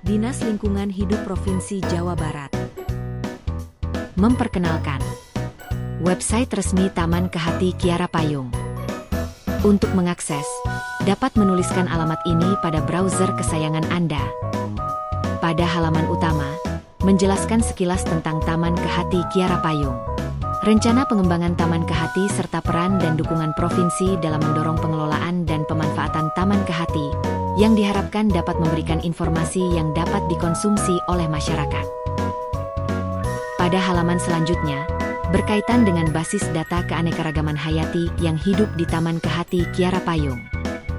Dinas Lingkungan Hidup Provinsi Jawa Barat memperkenalkan website resmi Taman Kehati Kiara Payung. Untuk mengakses, dapat menuliskan alamat ini pada browser kesayangan Anda. Pada halaman utama, menjelaskan sekilas tentang Taman Kehati Kiara Payung, rencana pengembangan Taman Kehati serta peran dan dukungan provinsi dalam mendorong pengelolaan dan pemanfaatan Taman Kehati, yang diharapkan dapat memberikan informasi yang dapat dikonsumsi oleh masyarakat. Pada halaman selanjutnya, berkaitan dengan basis data keanekaragaman hayati yang hidup di Taman Kehati Kiara Payung.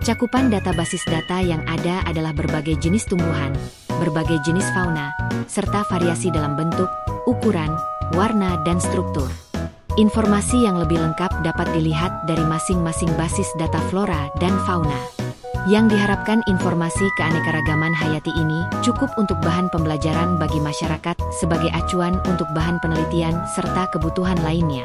Cakupan data basis data yang ada adalah berbagai jenis tumbuhan, berbagai jenis fauna, serta variasi dalam bentuk, ukuran, warna, dan struktur. Informasi yang lebih lengkap dapat dilihat dari masing-masing basis data flora dan fauna. Yang diharapkan informasi keanekaragaman hayati ini cukup untuk bahan pembelajaran bagi masyarakat sebagai acuan untuk bahan penelitian serta kebutuhan lainnya.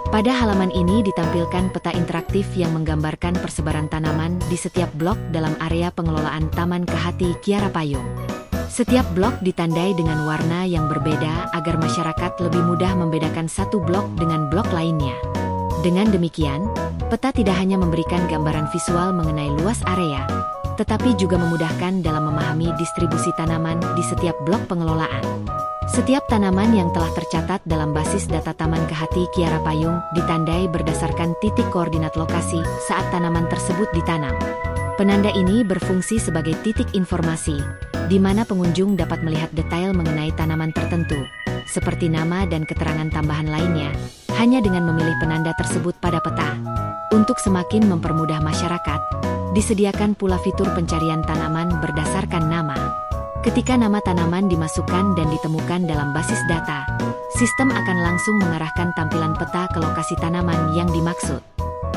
Pada halaman ini ditampilkan peta interaktif yang menggambarkan persebaran tanaman di setiap blok dalam area pengelolaan Taman Kehati Kiara Payung. Setiap blok ditandai dengan warna yang berbeda agar masyarakat lebih mudah membedakan satu blok dengan blok lainnya. Dengan demikian, peta tidak hanya memberikan gambaran visual mengenai luas area, tetapi juga memudahkan dalam memahami distribusi tanaman di setiap blok pengelolaan. Setiap tanaman yang telah tercatat dalam basis data Taman Kehati Kiara Payung ditandai berdasarkan titik koordinat lokasi saat tanaman tersebut ditanam. Penanda ini berfungsi sebagai titik informasi, di mana pengunjung dapat melihat detail mengenai tanaman tertentu, seperti nama dan keterangan tambahan lainnya, hanya dengan memilih penanda tersebut pada peta. Untuk semakin mempermudah masyarakat, disediakan pula fitur pencarian tanaman berdasarkan nama. Ketika nama tanaman dimasukkan dan ditemukan dalam basis data, sistem akan langsung mengarahkan tampilan peta ke lokasi tanaman yang dimaksud.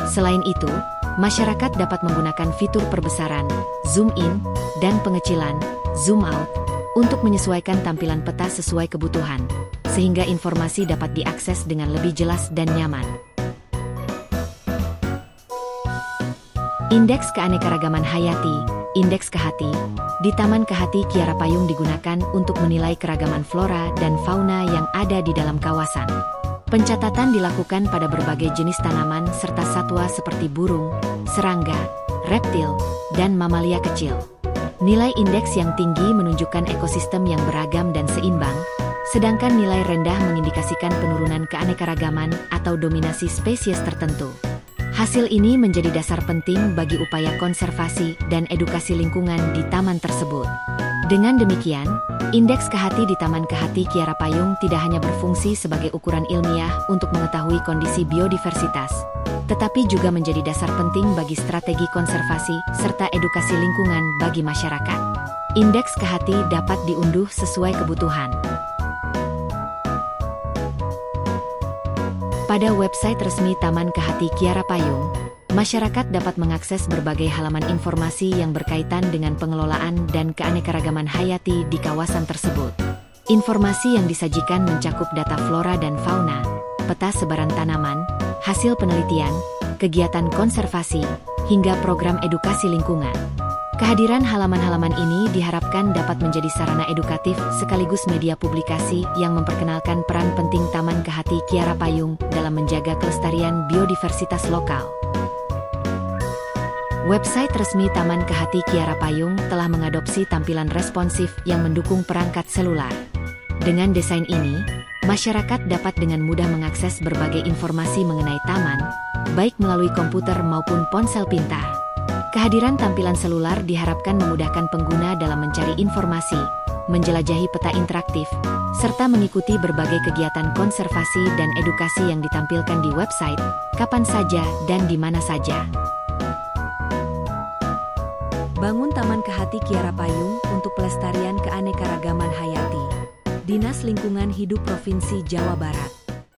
Selain itu, masyarakat dapat menggunakan fitur perbesaran, zoom in, dan pengecilan, zoom out, untuk menyesuaikan tampilan peta sesuai kebutuhan, sehingga informasi dapat diakses dengan lebih jelas dan nyaman. Indeks Keanekaragaman Hayati, Indeks Kehati, di Taman Kehati Kiara Payung digunakan untuk menilai keragaman flora dan fauna yang ada di dalam kawasan. Pencatatan dilakukan pada berbagai jenis tanaman serta satwa seperti burung, serangga, reptil, dan mamalia kecil. Nilai indeks yang tinggi menunjukkan ekosistem yang beragam dan seimbang, sedangkan nilai rendah mengindikasikan penurunan keanekaragaman atau dominasi spesies tertentu. Hasil ini menjadi dasar penting bagi upaya konservasi dan edukasi lingkungan di taman tersebut. Dengan demikian, Indeks Kehati di Taman Kehati Kiara Payung tidak hanya berfungsi sebagai ukuran ilmiah untuk mengetahui kondisi biodiversitas, tetapi juga menjadi dasar penting bagi strategi konservasi serta edukasi lingkungan bagi masyarakat. Indeks Kehati dapat diunduh sesuai kebutuhan. Pada website resmi Taman Kehati Kiara Payung, masyarakat dapat mengakses berbagai halaman informasi yang berkaitan dengan pengelolaan dan keanekaragaman hayati di kawasan tersebut. Informasi yang disajikan mencakup data flora dan fauna, peta sebaran tanaman, hasil penelitian, kegiatan konservasi, hingga program edukasi lingkungan. Kehadiran halaman-halaman ini diharapkan dapat menjadi sarana edukatif sekaligus media publikasi yang memperkenalkan peran penting Taman Kehati Kiara Payung dalam menjaga kelestarian biodiversitas lokal. Website resmi Taman Kehati Kiara Payung telah mengadopsi tampilan responsif yang mendukung perangkat selular. Dengan desain ini, masyarakat dapat dengan mudah mengakses berbagai informasi mengenai taman, baik melalui komputer maupun ponsel pintar. Kehadiran tampilan selular diharapkan memudahkan pengguna dalam mencari informasi, menjelajahi peta interaktif, serta mengikuti berbagai kegiatan konservasi dan edukasi yang ditampilkan di website, kapan saja dan di mana saja. Bangun Taman Kehati Kiara Payung untuk pelestarian keanekaragaman hayati. Dinas Lingkungan Hidup Provinsi Jawa Barat.